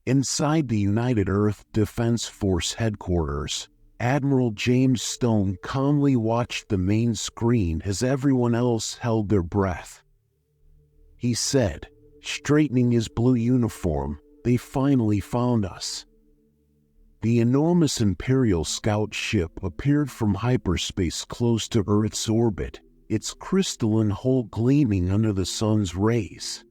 Inside the United Earth Defense Force headquarters, Admiral James Stone calmly watched the main screen as everyone else held their breath. He said, straightening his blue uniform, "They finally found us." The enormous Imperial scout ship appeared from hyperspace close to Earth's orbit, its crystalline hull gleaming under the sun's rays.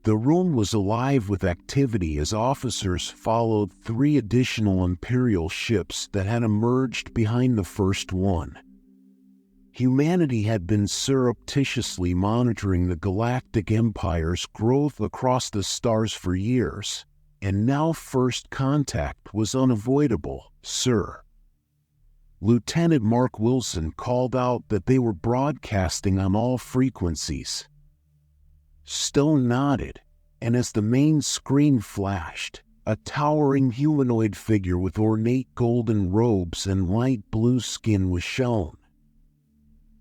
The room was alive with activity as officers followed 3 additional Imperial ships that had emerged behind the first one. Humanity had been surreptitiously monitoring the Galactic Empire's growth across the stars for years, and now first contact was unavoidable, sir. Lieutenant Mark Wilson called out that they were broadcasting on all frequencies. Stone nodded, and as the main screen flashed, a towering humanoid figure with ornate golden robes and light blue skin was shown.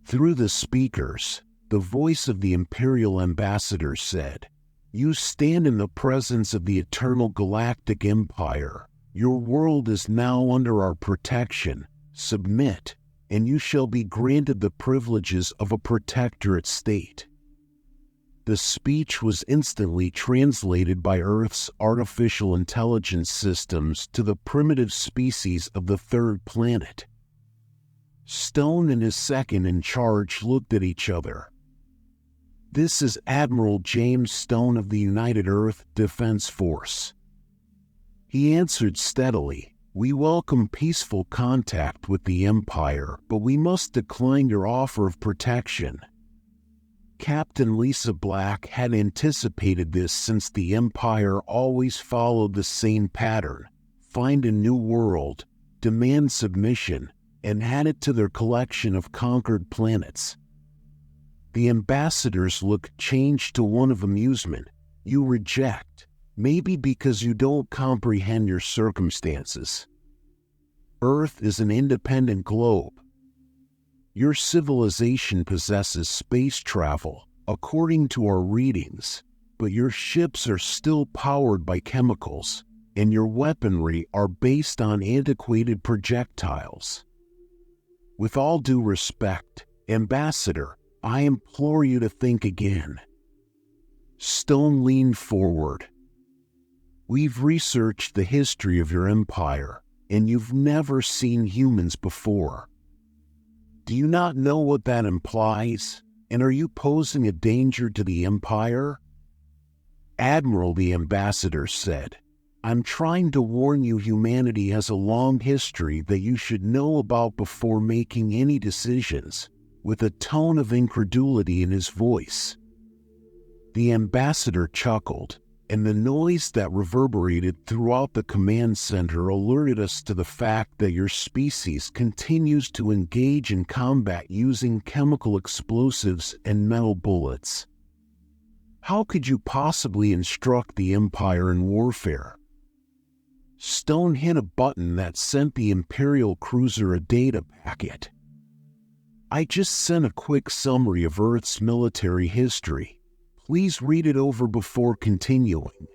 Through the speakers, the voice of the Imperial ambassador said, "You stand in the presence of the eternal Galactic Empire. Your world is now under our protection. Submit, and you shall be granted the privileges of a protectorate state." The speech was instantly translated by Earth's artificial intelligence systems to the primitive species of the third planet. Stone and his second in charge looked at each other. "This is Admiral James Stone of the United Earth Defense Force." He answered steadily, "We welcome peaceful contact with the Empire, but we must decline your offer of protection." Captain Lisa Black had anticipated this since the Empire always followed the same pattern: find a new world, demand submission, and add it to their collection of conquered planets. The ambassador's look changed to one of amusement. "You reject, maybe because you don't comprehend your circumstances. Earth is an independent globe. Your civilization possesses space travel, according to our readings, but your ships are still powered by chemicals, and your weaponry are based on antiquated projectiles. With all due respect, Ambassador, I implore you to think again." Stone leaned forward. "We've researched the history of your empire, and you've never seen humans before. Do you not know what that implies? And are you posing a danger to the Empire?" "Admiral," the ambassador said, "I'm trying to warn you humanity has a long history that you should know about before making any decisions," with a tone of incredulity in his voice. The ambassador chuckled, and the noise that reverberated throughout the command center alerted us to the fact that your species continues to engage in combat using chemical explosives and metal bullets. How could you possibly instruct the Empire in warfare?" Stone hit a button that sent the Imperial cruiser a data packet. "I just sent a quick summary of Earth's military history. Please read it over before continuing."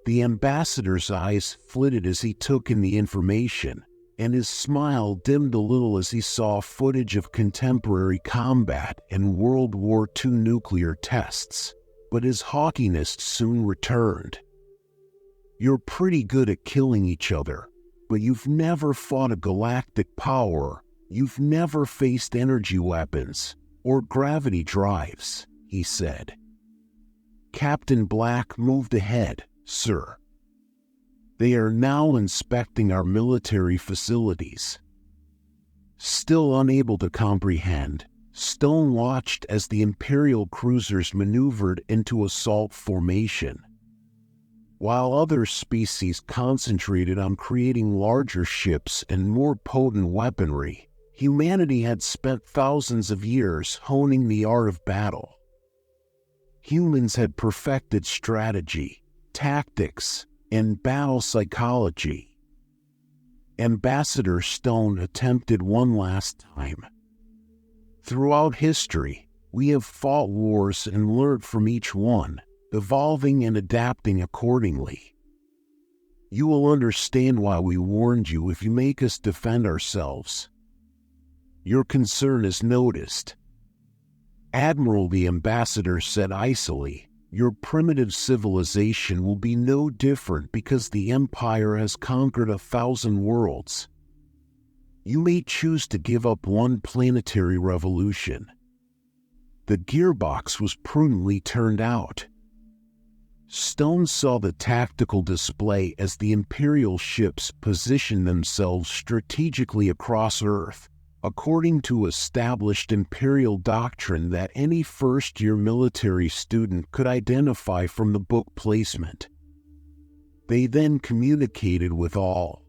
The ambassador's eyes flitted as he took in the information, and his smile dimmed a little as he saw footage of contemporary combat and World War II nuclear tests, but his haughtiness soon returned. "You're pretty good at killing each other, but you've never fought a galactic power, you've never faced energy weapons, or gravity drives," he said. Captain Black moved ahead, "Sir. They are now inspecting our military facilities." Still unable to comprehend, Stone watched as the Imperial cruisers maneuvered into assault formation. While other species concentrated on creating larger ships and more potent weaponry, humanity had spent thousands of years honing the art of battle. Humans had perfected strategy, tactics, and battle psychology. Ambassador Stone attempted one last time. "Throughout history, we have fought wars and learned from each one, evolving and adapting accordingly. You will understand why we warned you if you make us defend ourselves. Your concern is noticed. Admiral, the ambassador said icily, your primitive civilization will be no different because the Empire has conquered 1,000 worlds. You may choose to give up one planetary revolution. The gearbox was prudently turned out. Stone saw the tactical display as the Imperial ships positioned themselves strategically across Earth, according to established Imperial doctrine that any first-year military student could identify from the book placement. They then communicated with all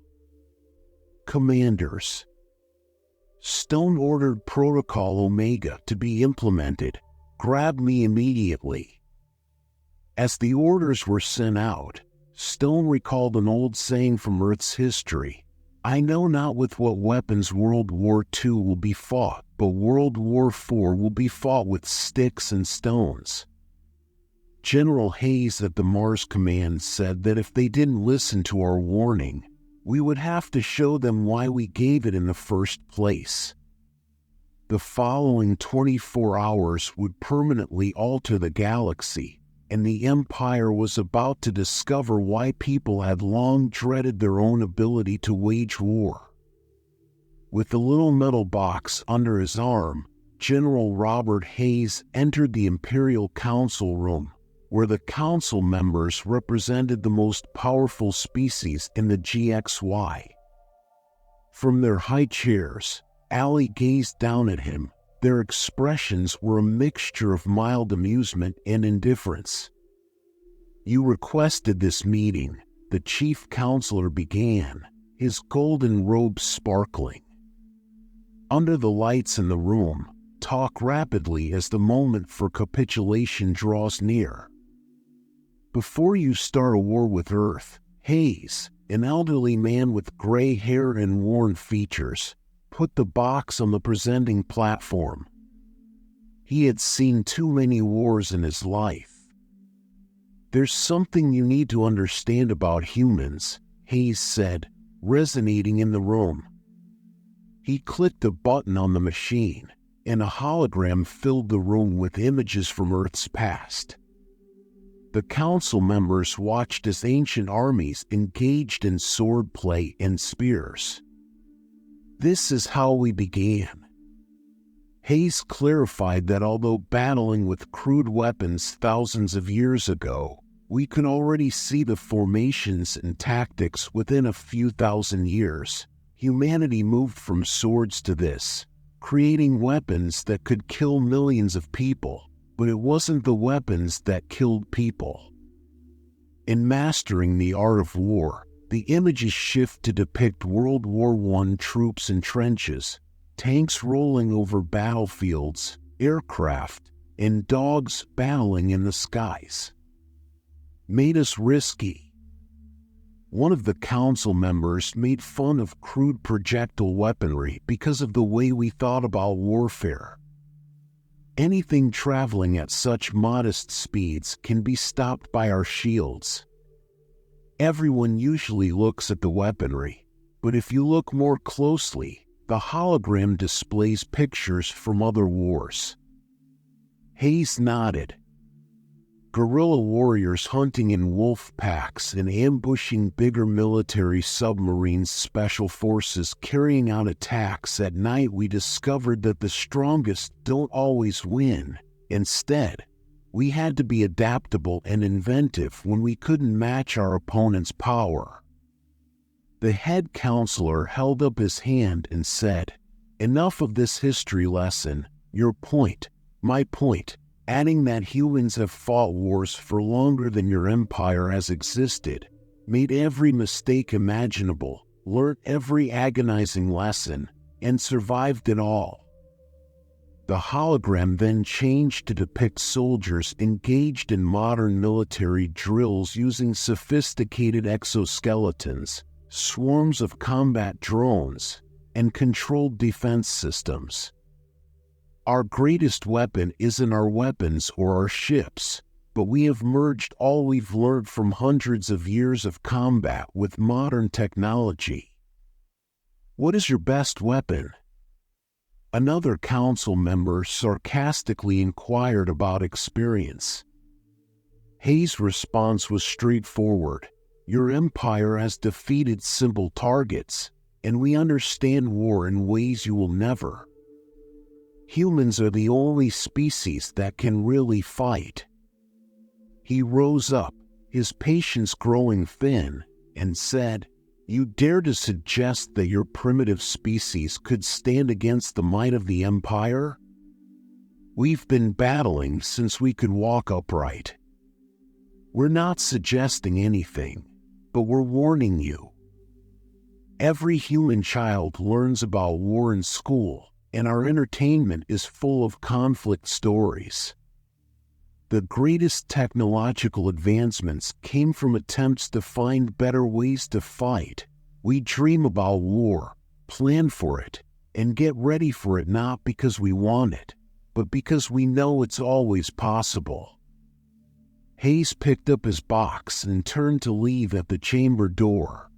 commanders. Stone ordered Protocol Omega to be implemented. Grab me immediately. As the orders were sent out, Stone recalled an old saying from Earth's history. I know not with what weapons World War II will be fought, but World War IV will be fought with sticks and stones. General Hayes at the Mars Command said that if they didn't listen to our warning, we would have to show them why we gave it in the first place. The following 24 hours would permanently alter the galaxy, and the Empire was about to discover why people had long dreaded their own ability to wage war. With the little metal box under his arm, General Robert Hayes entered the Imperial Council room, where the council members represented the most powerful species in the GXY. From their high chairs, Allie gazed down at him. Their expressions were a mixture of mild amusement and indifference. You requested this meeting, the chief counselor began, his golden robe sparkling. Under the lights in the room, talk rapidly as the moment for capitulation draws near. Before you start a war with Earth, Hayes, an elderly man with gray hair and worn features, put the box on the presenting platform. He had seen too many wars in his life. There's something you need to understand about humans, Hayes said, resonating in the room. He clicked a button on the machine, and a hologram filled the room with images from Earth's past. The council members watched as ancient armies engaged in swordplay and spears. This is how we began. Hayes clarified that although battling with crude weapons thousands of years ago, we could already see the formations and tactics within a few thousand years. Humanity moved from swords to this, creating weapons that could kill millions of people, but it wasn't the weapons that killed people. In mastering the art of war, the images shift to depict World War I troops in trenches, tanks rolling over battlefields, aircraft, and dogs battling in the skies. Made us risky. One of the council members made fun of crude projectile weaponry because of the way we thought about warfare. Anything traveling at such modest speeds can be stopped by our shields. Everyone usually looks at the weaponry, but if you look more closely, the hologram displays pictures from other wars. Hayes nodded. Guerrilla warriors hunting in wolf packs and ambushing bigger military submarines, special forces carrying out attacks at night. We discovered that the strongest don't always win. Instead, we had to be adaptable and inventive when we couldn't match our opponent's power. The head counselor held up his hand and said, "Enough of this history lesson. Your point, my point," adding that humans have fought wars for longer than your empire has existed, made every mistake imaginable, learnt every agonizing lesson, and survived it all. The hologram then changed to depict soldiers engaged in modern military drills using sophisticated exoskeletons, swarms of combat drones, and controlled defense systems. Our greatest weapon isn't our weapons or our ships. but we have merged all we've learned from hundreds of years of combat with modern technology. What is your best weapon? Another council member sarcastically inquired about experience. Hayes' response was straightforward. Your empire has defeated simple targets, and we understand war in ways you will never. Humans are the only species that can really fight. He rose up, his patience growing thin, and said, You dare to suggest that your primitive species could stand against the might of the Empire? We've been battling since we could walk upright. We're not suggesting anything, but we're warning you. Every human child learns about war in school, and our entertainment is full of conflict stories. The greatest technological advancements came from attempts to find better ways to fight. We dream about war, plan for it, and get ready for it not because we want it, but because we know it's always possible. Hayes picked up his box and turned to leave at the chamber door.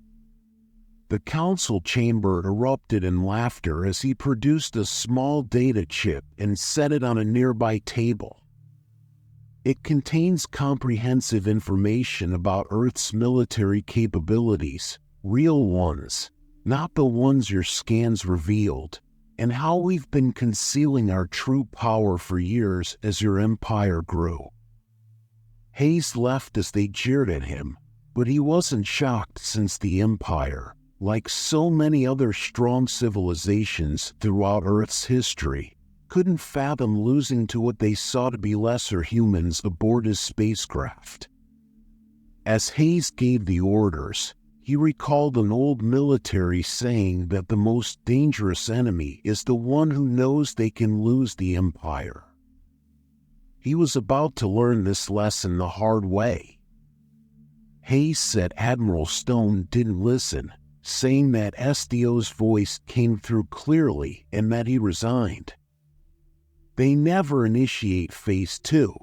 The council chamber erupted in laughter as he produced a small data chip and set it on a nearby table. It contains comprehensive information about Earth's military capabilities, real ones, not the ones your scans revealed, and how we've been concealing our true power for years as your empire grew. Hayes left as they jeered at him, but he wasn't shocked since the Empire, like so many other strong civilizations throughout Earth's history, couldn't fathom losing to what they saw to be lesser humans aboard his spacecraft. As Hayes gave the orders, he recalled an old military saying that the most dangerous enemy is the one who knows they can lose the Empire. He was about to learn this lesson the hard way. Hayes said Admiral Stone didn't listen, saying that SDO's voice came through clearly and that he resigned. They never initiate Phase 2.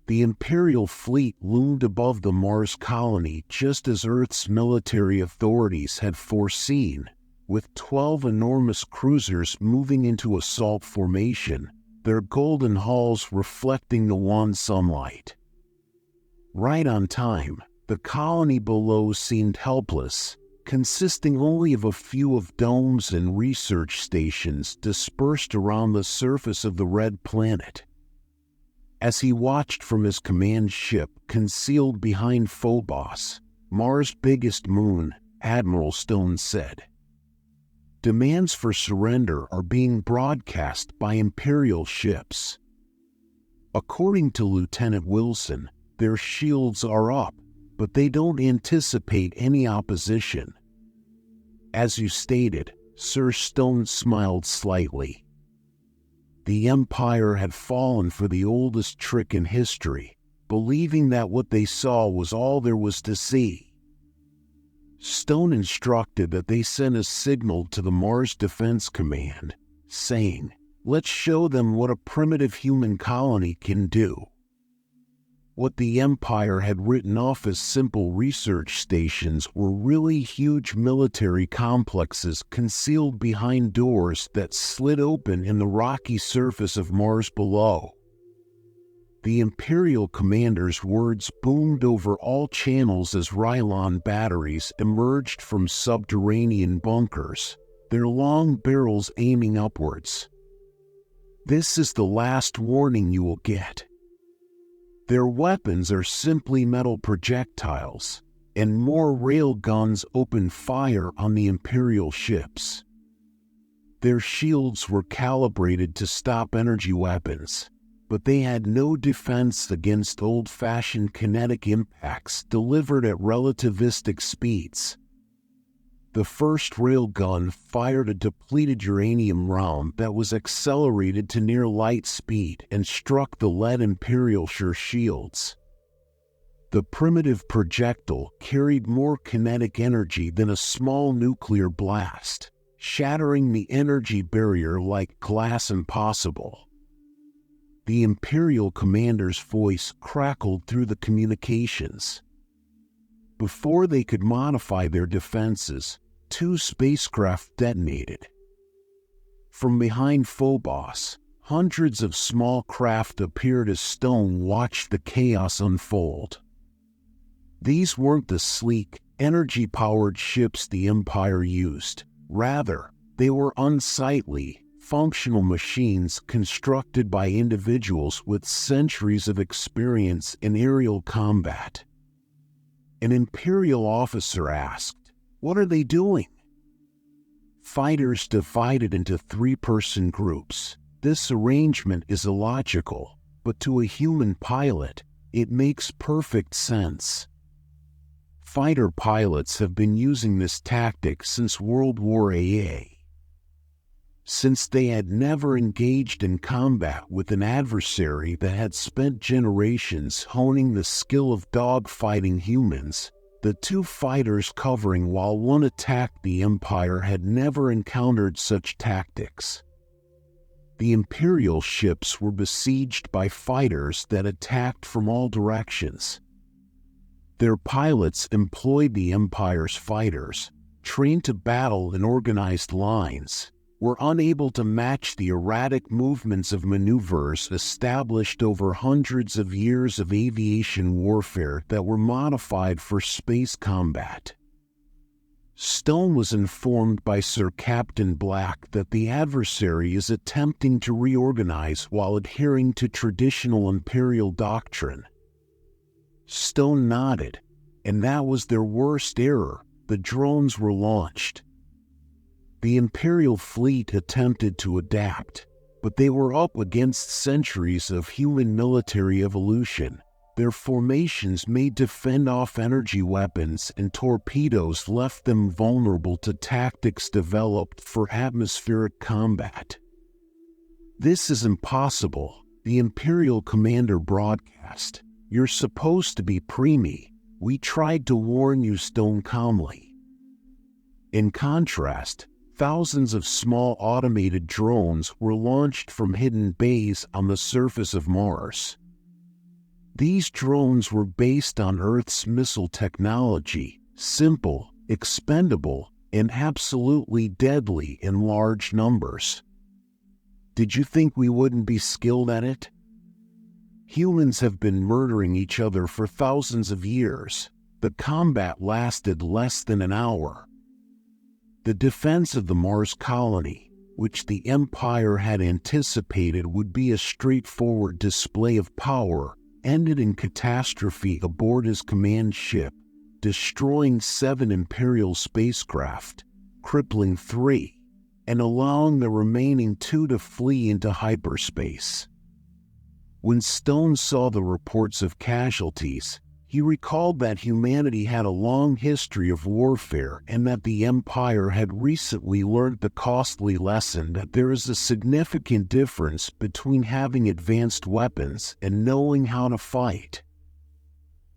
The Imperial fleet loomed above the Mars colony just as Earth's military authorities had foreseen, with 12 enormous cruisers moving into assault formation, their golden hulls reflecting the wan sunlight. Right on time, the colony below seemed helpless, consisting only of a few of domes and research stations dispersed around the surface of the red planet. As he watched from his command ship concealed behind Phobos, Mars' biggest moon, Admiral Stone said, Demands for surrender are being broadcast by Imperial ships. According to Lieutenant Wilson, their shields are up, but they don't anticipate any opposition. As you stated, Sir Stone smiled slightly. The Empire had fallen for the oldest trick in history, believing that what they saw was all there was to see. Stone instructed that they send a signal to the Mars Defense Command, saying, Let's show them what a primitive human colony can do. What the Empire had written off as simple research stations were really huge military complexes concealed behind doors that slid open in the rocky surface of Mars below. The Imperial commander's words boomed over all channels as Rylon batteries emerged from subterranean bunkers, their long barrels aiming upwards. This is the last warning you will get. Their weapons are simply metal projectiles, and more rail guns open fire on the Imperial ships. Their shields were calibrated to stop energy weapons, but they had no defense against old-fashioned kinetic impacts delivered at relativistic speeds. The first railgun fired a depleted uranium round that was accelerated to near light speed and struck the lead Imperial shields. The primitive projectile carried more kinetic energy than a small nuclear blast, shattering the energy barrier like glass impossible. The Imperial commander's voice crackled through the communications. Before they could modify their defenses, 2 spacecraft detonated. From behind Phobos, hundreds of small craft appeared as Stone watched the chaos unfold. These weren't the sleek, energy-powered ships the Empire used. Rather, they were unsightly, functional machines constructed by individuals with centuries of experience in aerial combat. An Imperial officer asked, "What are they doing?" Fighters divided into 3-person groups. This arrangement is illogical, but to a human pilot, it makes perfect sense. Fighter pilots have been using this tactic since World War AA. Since they had never engaged in combat with an adversary that had spent generations honing the skill of dogfighting humans, the 2 fighters covering while one attacked the Empire had never encountered such tactics. The Imperial ships were besieged by fighters that attacked from all directions. Their pilots employed the Empire's fighters, trained to battle in organized lines, were unable to match the erratic movements of maneuvers established over hundreds of years of aviation warfare that were modified for space combat. Stone was informed by Sir Captain Black that the adversary is attempting to reorganize while adhering to traditional Imperial doctrine. Stone nodded, and that was their worst error. The drones were launched. The Imperial fleet attempted to adapt, but they were up against centuries of human military evolution. Their formations made to fend off energy weapons and torpedoes left them vulnerable to tactics developed for atmospheric combat. "This is impossible," the Imperial commander broadcast. "You're supposed to be preemie. We tried to warn you," Stone calmly. In contrast, thousands of small automated drones were launched from hidden bays on the surface of Mars. These drones were based on Earth's missile technology, simple, expendable, and absolutely deadly in large numbers. Did you think we wouldn't be skilled at it? Humans have been murdering each other for thousands of years. The combat lasted less than an hour. The defense of the Mars colony, which the Empire had anticipated would be a straightforward display of power, ended in catastrophe aboard his command ship, destroying 7 Imperial spacecraft, crippling 3, and allowing the remaining 2 to flee into hyperspace. When Stone saw the reports of casualties, he recalled that humanity had a long history of warfare and that the Empire had recently learned the costly lesson that there is a significant difference between having advanced weapons and knowing how to fight.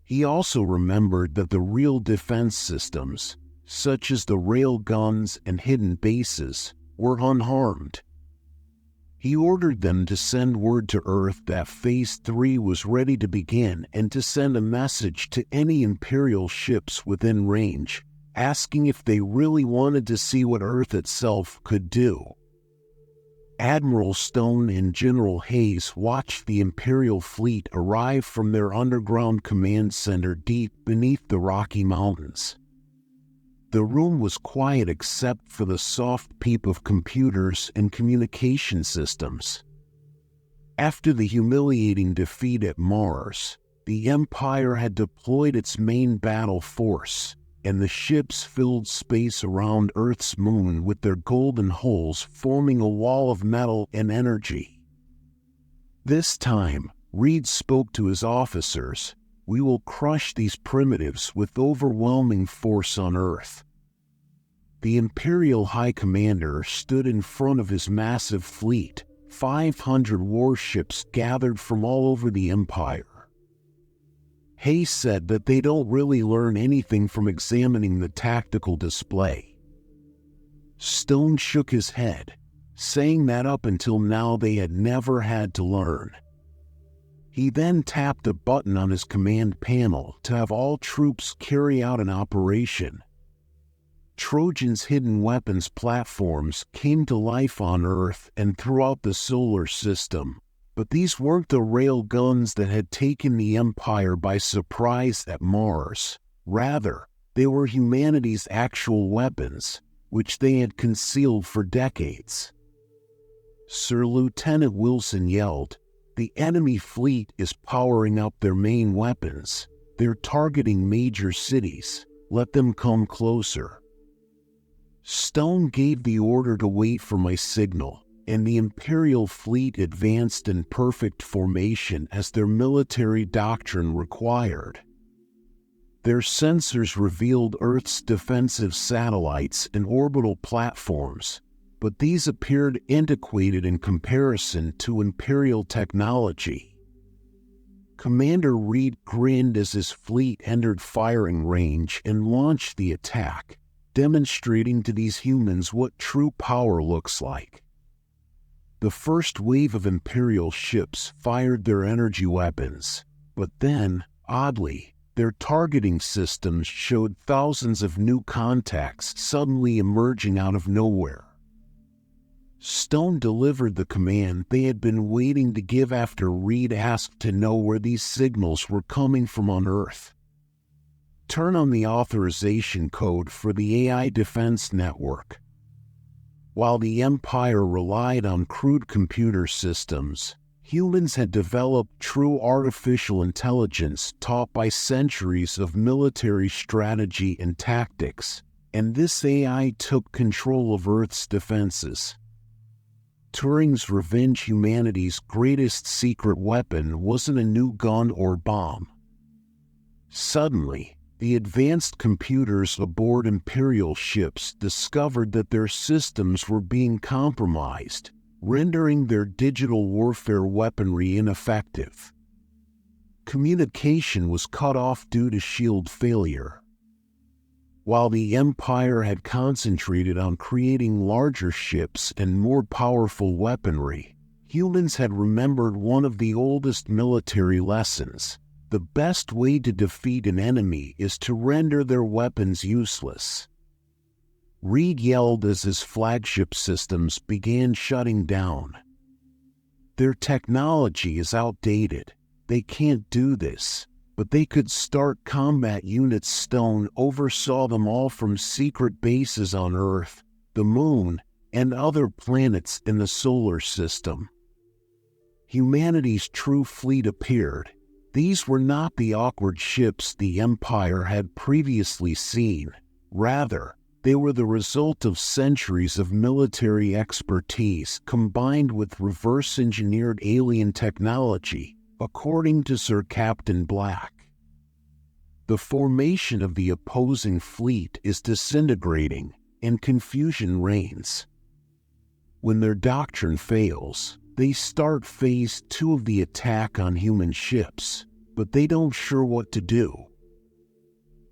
He also remembered that the real defense systems, such as the rail guns and hidden bases, were unharmed. He ordered them to send word to Earth that Phase 3 was ready to begin and to send a message to any Imperial ships within range, asking if they really wanted to see what Earth itself could do. Admiral Stone and General Hayes watched the Imperial fleet arrive from their underground command center deep beneath the Rocky Mountains. The room was quiet except for the soft peep of computers and communication systems. After the humiliating defeat at Mars, the Empire had deployed its main battle force, and the ships filled space around Earth's moon with their golden hulls forming a wall of metal and energy. This time, Reed spoke to his officers. "We will crush these primitives with overwhelming force on Earth." The Imperial High Commander stood in front of his massive fleet, 500 warships gathered from all over the Empire. Hayes said that they don't really learn anything from examining the tactical display. Stone shook his head, saying that up until now they had never had to learn. He then tapped a button on his command panel to have all troops carry out an operation. Trojan's hidden weapons platforms came to life on Earth and throughout the solar system, but these weren't the rail guns that had taken the Empire by surprise at Mars. Rather, they were humanity's actual weapons, which they had concealed for decades. Sir Lieutenant Wilson yelled, "The enemy fleet is powering up their main weapons. They're targeting major cities. Let them come closer." Stone gave the order to wait for my signal, and the Imperial fleet advanced in perfect formation as their military doctrine required. Their sensors revealed Earth's defensive satellites and orbital platforms, but these appeared antiquated in comparison to Imperial technology. Commander Reed grinned as his fleet entered firing range and launched the attack, demonstrating to these humans what true power looks like. The first wave of Imperial ships fired their energy weapons, but then, oddly, their targeting systems showed thousands of new contacts suddenly emerging out of nowhere. Stone delivered the command they had been waiting to give after Reed asked to know where these signals were coming from on Earth. Turn on the authorization code for the AI defense network. While the Empire relied on crude computer systems, humans had developed true artificial intelligence taught by centuries of military strategy and tactics, and this AI took control of Earth's defenses. Turing's revenge, humanity's greatest secret weapon, wasn't a new gun or bomb. Suddenly, the advanced computers aboard Imperial ships discovered that their systems were being compromised, rendering their digital warfare weaponry ineffective. Communication was cut off due to shield failure. While the Empire had concentrated on creating larger ships and more powerful weaponry, humans had remembered one of the oldest military lessons: the best way to defeat an enemy is to render their weapons useless. Reed yelled as his flagship systems began shutting down. "Their technology is outdated. They can't do this." But they could start combat units. Stone oversaw them all from secret bases on Earth, the Moon, and other planets in the solar system. Humanity's true fleet appeared. These were not the awkward ships the Empire had previously seen. Rather, they were the result of centuries of military expertise combined with reverse-engineered alien technology, according to Sir Captain Black. The formation of the opposing fleet is disintegrating, and confusion reigns. When their doctrine fails, they start phase 2 of the attack on human ships, but they don't sure what to do.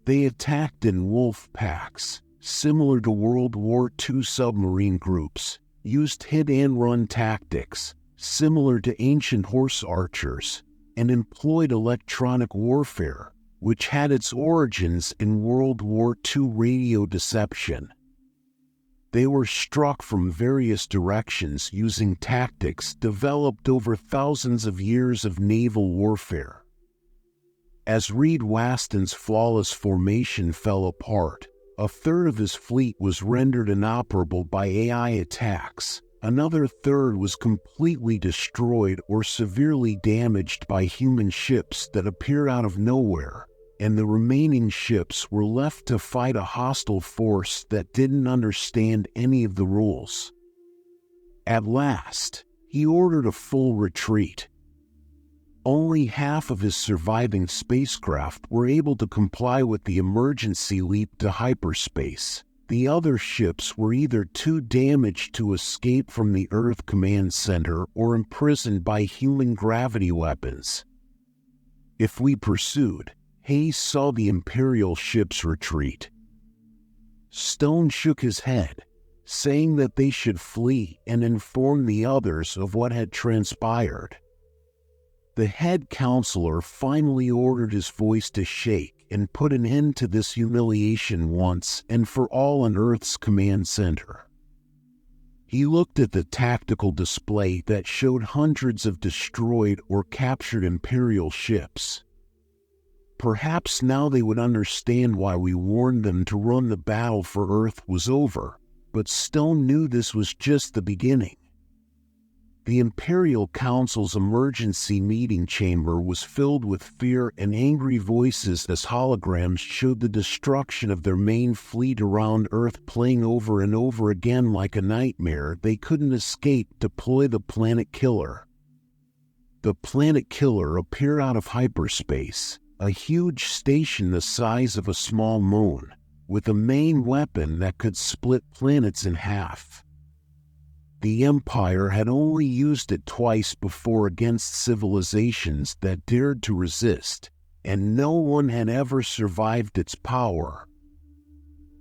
They attacked in wolf packs, similar to World War II submarine groups, used hit-and-run tactics, similar to ancient horse archers, and employed electronic warfare, which had its origins in World War II radio deception. They were struck from various directions using tactics developed over thousands of years of naval warfare. As Reed Waston's flawless formation fell apart, a third of his fleet was rendered inoperable by AI attacks. Another third was completely destroyed or severely damaged by human ships that appeared out of nowhere, and the remaining ships were left to fight a hostile force that didn't understand any of the rules. At last, he ordered a full retreat. Only half of his surviving spacecraft were able to comply with the emergency leap to hyperspace. The other ships were either too damaged to escape from the Earth Command Center or imprisoned by human gravity weapons. If we pursued, Hayes saw the Imperial ships retreat. Stone shook his head, saying that they should flee and inform the others of what had transpired. The head counselor finally ordered his voice to shake and put an end to this humiliation once and for all on Earth's command center. He looked at the tactical display that showed hundreds of destroyed or captured Imperial ships. Perhaps now they would understand why we warned them to run. The battle for Earth was over, but Stone knew this was just the beginning. The Imperial Council's emergency meeting chamber was filled with fear and angry voices as holograms showed the destruction of their main fleet around Earth playing over and over again like a nightmare they couldn't escape. Deploy the Planet Killer. The Planet Killer appeared out of hyperspace, a huge station the size of a small moon, with a main weapon that could split planets in half. The Empire had only used it twice before against civilizations that dared to resist, and no one had ever survived its power.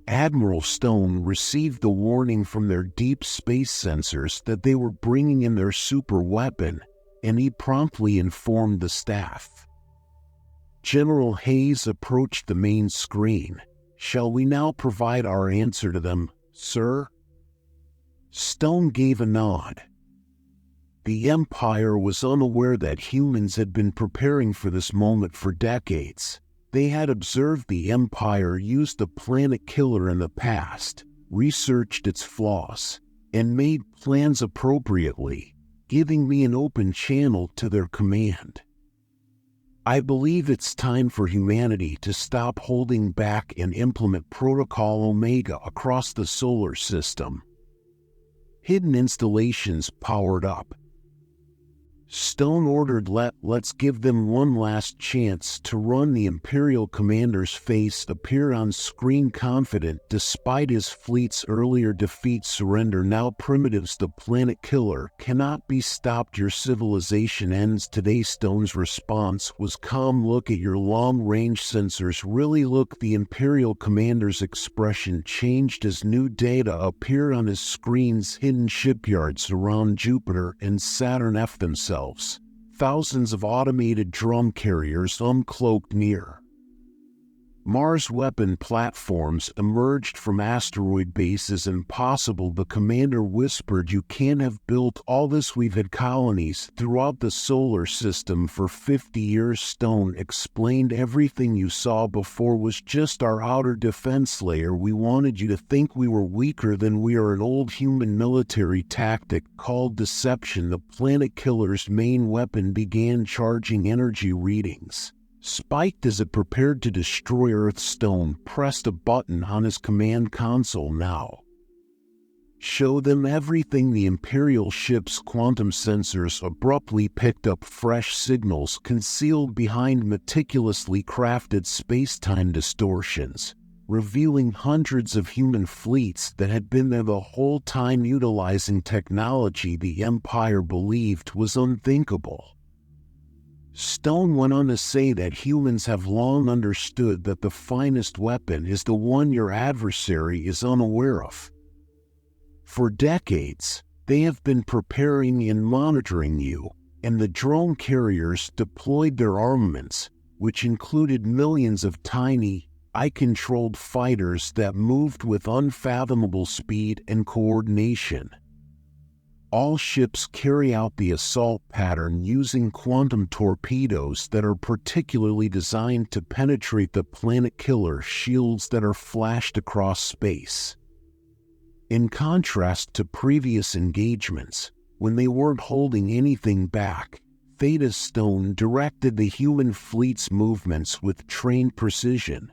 Admiral Stone received the warning from their deep space sensors that they were bringing in their super weapon, and he promptly informed the staff. General Hayes approached the main screen. "Shall we now provide our answer to them, sir?" Stone gave a nod. The Empire was unaware that humans had been preparing for this moment for decades. They had observed the Empire use the Planet Killer in the past, researched its flaws, and made plans appropriately, giving me an open channel to their command. I believe it's time for humanity to stop holding back and implement Protocol Omega across the solar system. Hidden installations powered up. Stone ordered let's give them one last chance to run. The Imperial commander's face appeared on screen, confident despite his fleet's earlier defeat. "Surrender now, primitives. The Planet Killer cannot be stopped. Your civilization ends today." Stone's response was calm. "Look at your long-range sensors. Really look." The Imperial commander's expression changed as new data appeared on his screens. Hidden shipyards around Jupiter and Saturn F themselves. Thousands of automated drum carriers uncloaked near Mars. Weapon platforms emerged from asteroid bases. "Impossible," the commander whispered. "You can't have built all this. We've had colonies throughout the solar system for 50 years. Stone explained. "Everything you saw before was just our outer defense layer. We wanted you to think we were weaker than we are." An old human military tactic called deception. The Planet Killer's main weapon began charging energy readings. Spiked as it prepared to destroy Earth. Stone pressed a button on his command console. "Now show them everything." The Imperial ship's quantum sensors abruptly picked up fresh signals concealed behind meticulously crafted space-time distortions, revealing hundreds of human fleets that had been there the whole time, utilizing technology the Empire believed was unthinkable. Stone went on to say that humans have long understood that the finest weapon is the one your adversary is unaware of. For decades, they have been preparing and monitoring you, and the drone carriers deployed their armaments, which included millions of tiny, eye-controlled fighters that moved with unfathomable speed and coordination. All ships carry out the assault pattern using quantum torpedoes that are particularly designed to penetrate the Planet Killer shields that are flashed across space. In contrast to previous engagements, when they weren't holding anything back, Theta Stone directed the human fleet's movements with trained precision.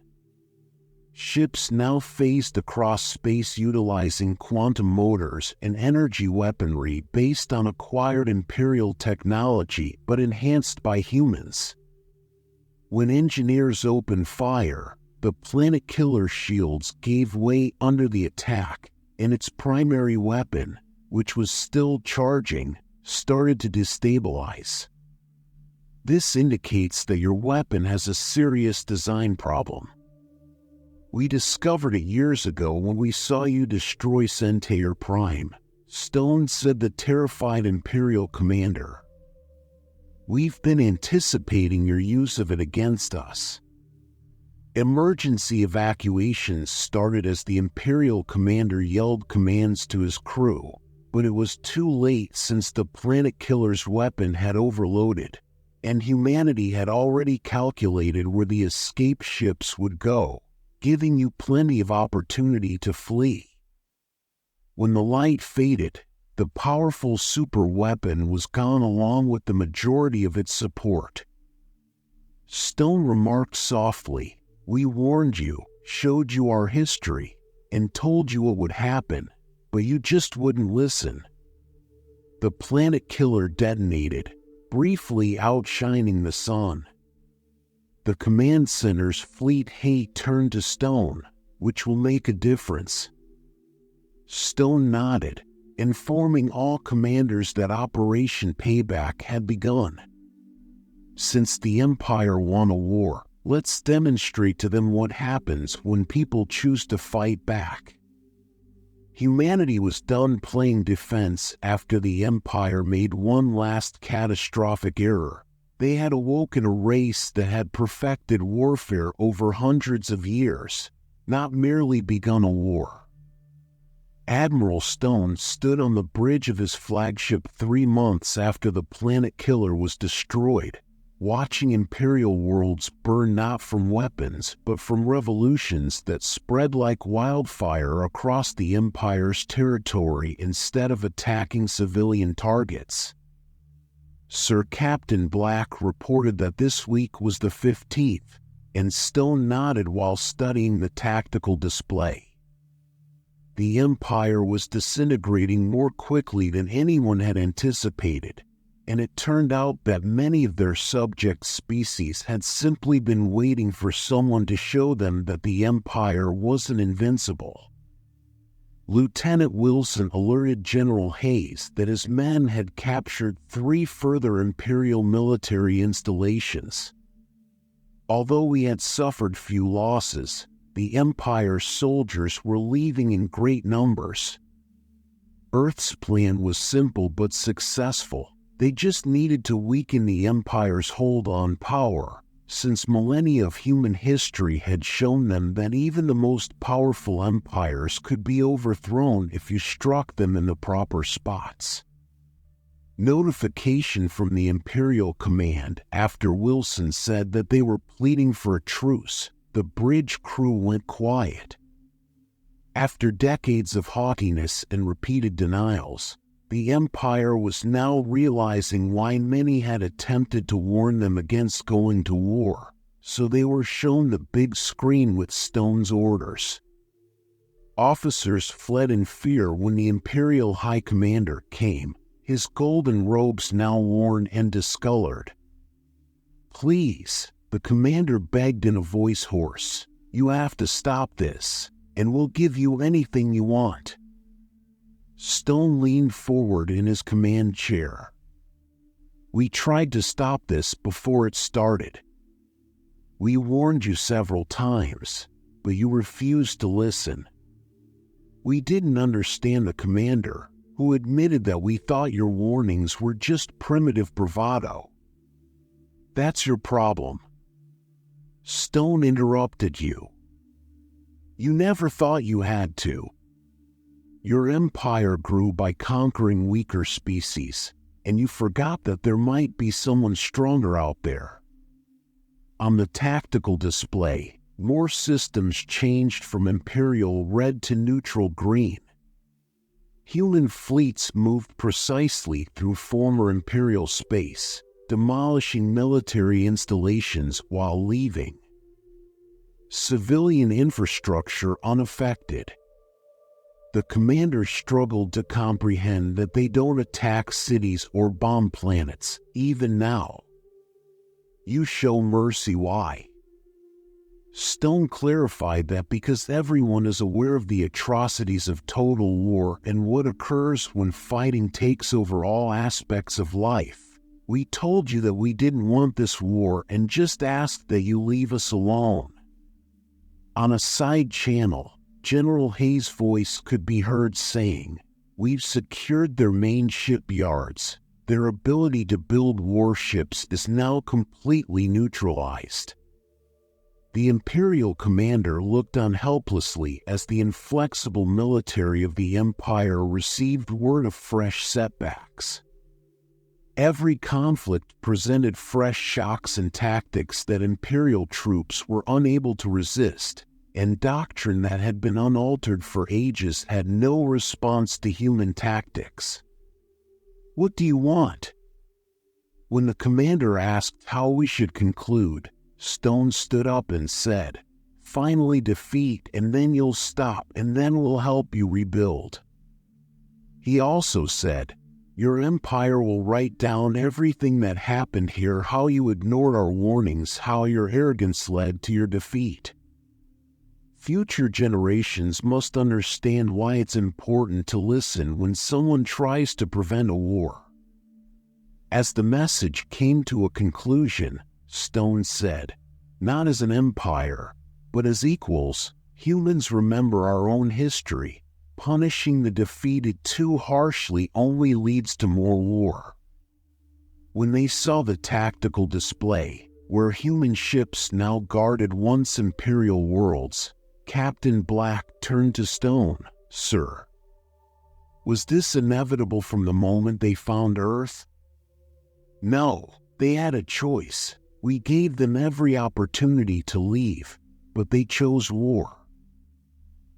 Ships now phased across space utilizing quantum motors and energy weaponry based on acquired Imperial technology but enhanced by humans. When engineers opened fire, the Planet Killer shields gave way under the attack, and its primary weapon, which was still charging, started to destabilize. This indicates that your weapon has a serious design problem. We discovered it years ago when we saw you destroy Centaur Prime, Stone said, the terrified Imperial commander. We've been anticipating your use of it against us." Emergency evacuations started as the Imperial commander yelled commands to his crew, but it was too late since the planet killer's weapon had overloaded, and humanity had already calculated where the escape ships would go, giving you plenty of opportunity to flee. When the light faded, the powerful super weapon was gone along with the majority of its support. Stone remarked softly, "We warned you, showed you our history, and told you what would happen, but you just wouldn't listen." The planet killer detonated, briefly outshining the sun. The command center's fleet hate turned to Stone, "Which will make a difference." Stone nodded, informing all commanders that Operation Payback had begun. "Since the Empire won a war, let's demonstrate to them what happens when people choose to fight back." Humanity was done playing defense after the Empire made one last catastrophic error. They had awoken a race that had perfected warfare over hundreds of years, not merely begun a war. Admiral Stone stood on the bridge of his flagship 3 months after the planet killer was destroyed, watching Imperial worlds burn not from weapons but from revolutions that spread like wildfire across the Empire's territory instead of attacking civilian targets. Sir Captain Black reported that this week was the 15th, and Stone nodded while studying the tactical display. The Empire was disintegrating more quickly than anyone had anticipated, and it turned out that many of their subject species had simply been waiting for someone to show them that the Empire wasn't invincible. Lieutenant Wilson alerted General Hayes that his men had captured 3 further Imperial military installations. Although we had suffered few losses, the Empire's soldiers were leaving in great numbers. Earth's plan was simple but successful. They just needed to weaken the Empire's hold on power, since millennia of human history had shown them that even the most powerful empires could be overthrown if you struck them in the proper spots. Notification from the Imperial command after Wilson said that they were pleading for a truce. The bridge crew went quiet. After decades of haughtiness and repeated denials, the Empire was now realizing why many had attempted to warn them against going to war, so they were shown the big screen with Stone's orders. Officers fled in fear when the Imperial High Commander came, his golden robes now worn and discolored. "Please," the commander begged in a voice hoarse, "you have to stop this, and we'll give you anything you want." Stone leaned forward in his command chair. "We tried to stop this before it started. We warned you several times, but you refused to listen. We didn't understand the commander, who admitted that we thought your warnings were just primitive bravado. That's your problem." Stone interrupted you. "You never thought you had to. Your empire grew by conquering weaker species, and you forgot that there might be someone stronger out there." On the tactical display, more systems changed from Imperial red to neutral green. Human fleets moved precisely through former Imperial space, demolishing military installations while leaving civilian infrastructure unaffected. The commander struggled to comprehend that they don't attack cities or bomb planets, even now. "You show mercy, why?" Stone clarified that because everyone is aware of the atrocities of total war and what occurs when fighting takes over all aspects of life. We told you that we didn't want this war and just asked that you leave us alone. On a side channel, General Hayes' voice could be heard saying, "We've secured their main shipyards. their ability to build warships is now completely neutralized. The Imperial commander looked on helplessly as the inflexible military of the Empire received word of fresh setbacks. Every conflict presented fresh shocks and tactics that Imperial troops were unable to resist, and doctrine that had been unaltered for ages had no response to human tactics. "What do you want?" When the commander asked how we should conclude, Stone stood up and said, "Finally defeat, and then you'll stop, and then we'll help you rebuild." He also said, "Your empire will write down everything that happened here, how you ignored our warnings, how your arrogance led to your defeat. Future generations must understand why it's important to listen when someone tries to prevent a war." As the message came to a conclusion, Stone said, "Not as an empire, but as equals, humans remember our own history. Punishing the defeated too harshly only leads to more war." When they saw the tactical display, where human ships now guarded once Imperial worlds, Captain Black turned to Stone. "Sir, was this inevitable from the moment they found Earth?" "No, they had a choice. We gave them every opportunity to leave, but they chose war."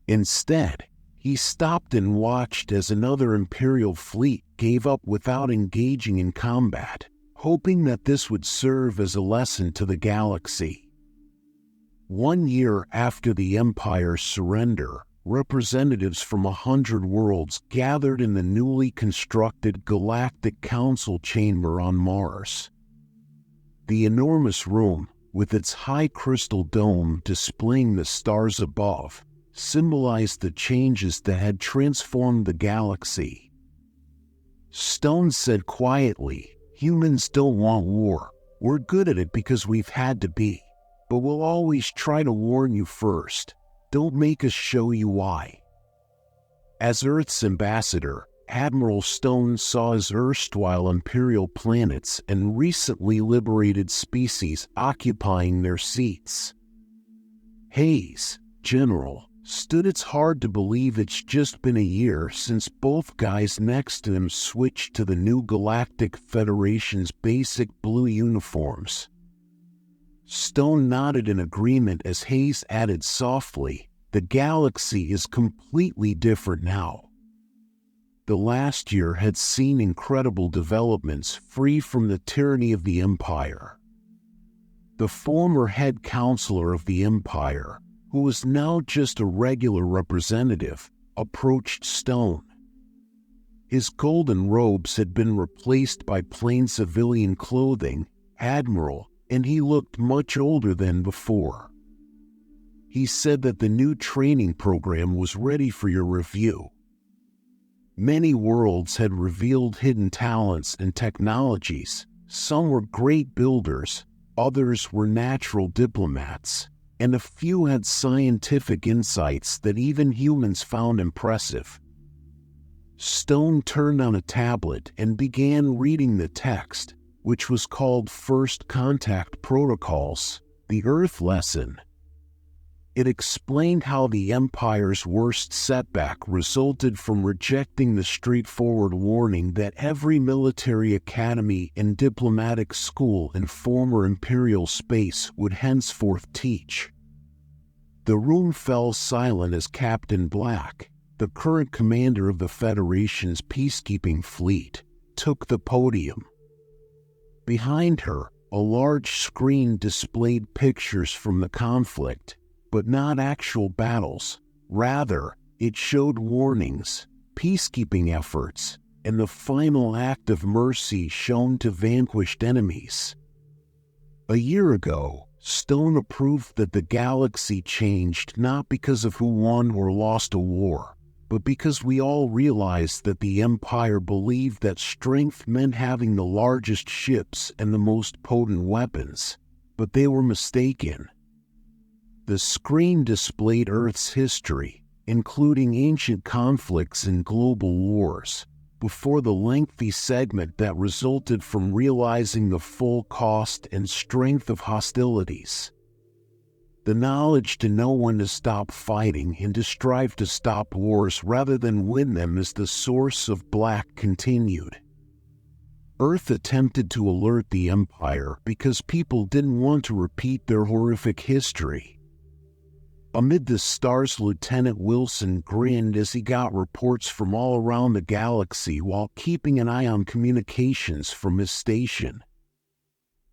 Instead, he stopped and watched as another Imperial fleet gave up without engaging in combat, hoping that this would serve as a lesson to the galaxy. 1 year after the Empire's surrender, representatives from 100 worlds gathered in the newly constructed Galactic Council chamber on Mars. The enormous room, with its high crystal dome displaying the stars above, symbolized the changes that had transformed the galaxy. Stone said quietly, "Humans don't want war. We're good at it because we've had to be. But we'll always try to warn you first. Don't make us show you why." As Earth's ambassador, Admiral Stone saw his erstwhile Imperial planets and recently liberated species occupying their seats. Hayes, General, stood. "It's hard to believe it's just been a year since both guys next to him switched to the new Galactic Federation's basic blue uniforms." Stone nodded in agreement as Hayes added softly, "The galaxy is completely different now." The last year had seen incredible developments free from the tyranny of the Empire. The former head counselor of the Empire, who was now just a regular representative, approached Stone. His golden robes had been replaced by plain civilian clothing, "Admiral," and he looked much older than before. He said that the new training program was ready for your review. Many worlds had revealed hidden talents and technologies. Some were great builders, others were natural diplomats, and a few had scientific insights that even humans found impressive. Stone turned on a tablet and began reading the text, which was called First Contact Protocols, the Earth Lesson. It explained how the Empire's worst setback resulted from rejecting the straightforward warning that every military academy and diplomatic school in former Imperial space would henceforth teach. The room fell silent as Captain Black, the current commander of the Federation's peacekeeping fleet, took the podium. Behind her, a large screen displayed pictures from the conflict, but not actual battles. Rather, it showed warnings, peacekeeping efforts, and the final act of mercy shown to vanquished enemies. A year ago, Stone approved that the galaxy changed not because of who won or lost a war, but because we all realized that the Empire believed that strength meant having the largest ships and the most potent weapons, but they were mistaken. The screen displayed Earth's history, including ancient conflicts and global wars, before the lengthy segment that resulted from realizing the full cost and strength of hostilities. The knowledge to know when to stop fighting and to strive to stop wars rather than win them is the source of Black continued. Earth attempted to alert the Empire because people didn't want to repeat their horrific history. Amid the stars, Lieutenant Wilson grinned as he got reports from all around the galaxy while keeping an eye on communications from his station.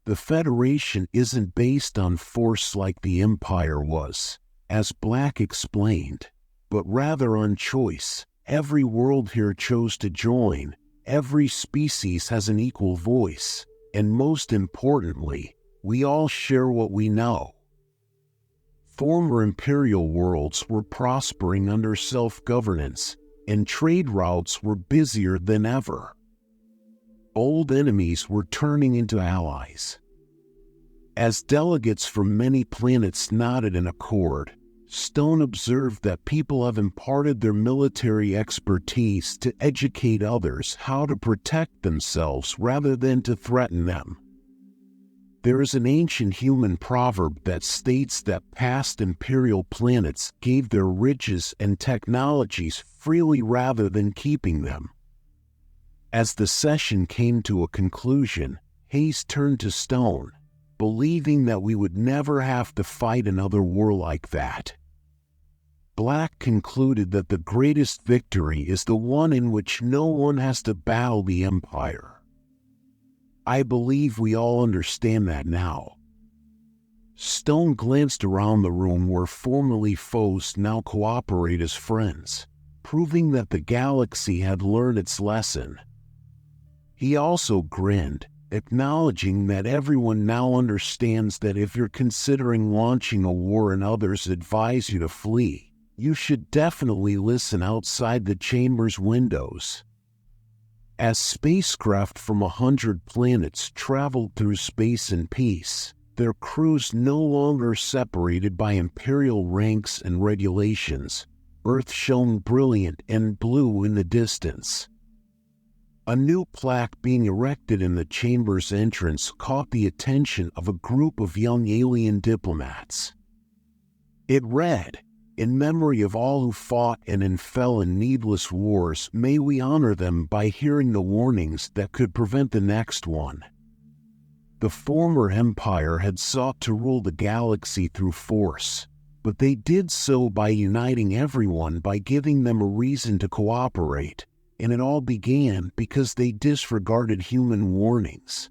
The Federation isn't based on force like the Empire was, as Black explained, but rather on choice. Every world here chose to join, every species has an equal voice, and most importantly, we all share what we know. Former imperial worlds were prospering under self-governance, and trade routes were busier than ever. Old enemies were turning into allies. As delegates from many planets nodded in accord, Stone observed that people have imparted their military expertise to educate others how to protect themselves rather than to threaten them. There is an ancient human proverb that states that past imperial planets gave their riches and technologies freely rather than keeping them. As the session came to a conclusion, Hayes turned to Stone, believing that we would never have to fight another war like that. Black concluded that the greatest victory is the one in which no one has to battle the Empire. I believe we all understand that now. Stone glanced around the room where formerly foes now cooperate as friends, proving that the galaxy had learned its lesson. He also grinned, acknowledging that everyone now understands that if you're considering launching a war and others advise you to flee, you should definitely listen outside the chamber's windows. As spacecraft from 100 planets traveled through space in peace, their crews no longer separated by imperial ranks and regulations. Earth shone brilliant and blue in the distance. A new plaque being erected in the chamber's entrance caught the attention of a group of young alien diplomats. It read, "In memory of all who fought and fell in needless wars, may we honor them by hearing the warnings that could prevent the next one." The former empire had sought to rule the galaxy through force, but they did so by uniting everyone by giving them a reason to cooperate, and it all began because they disregarded human warnings.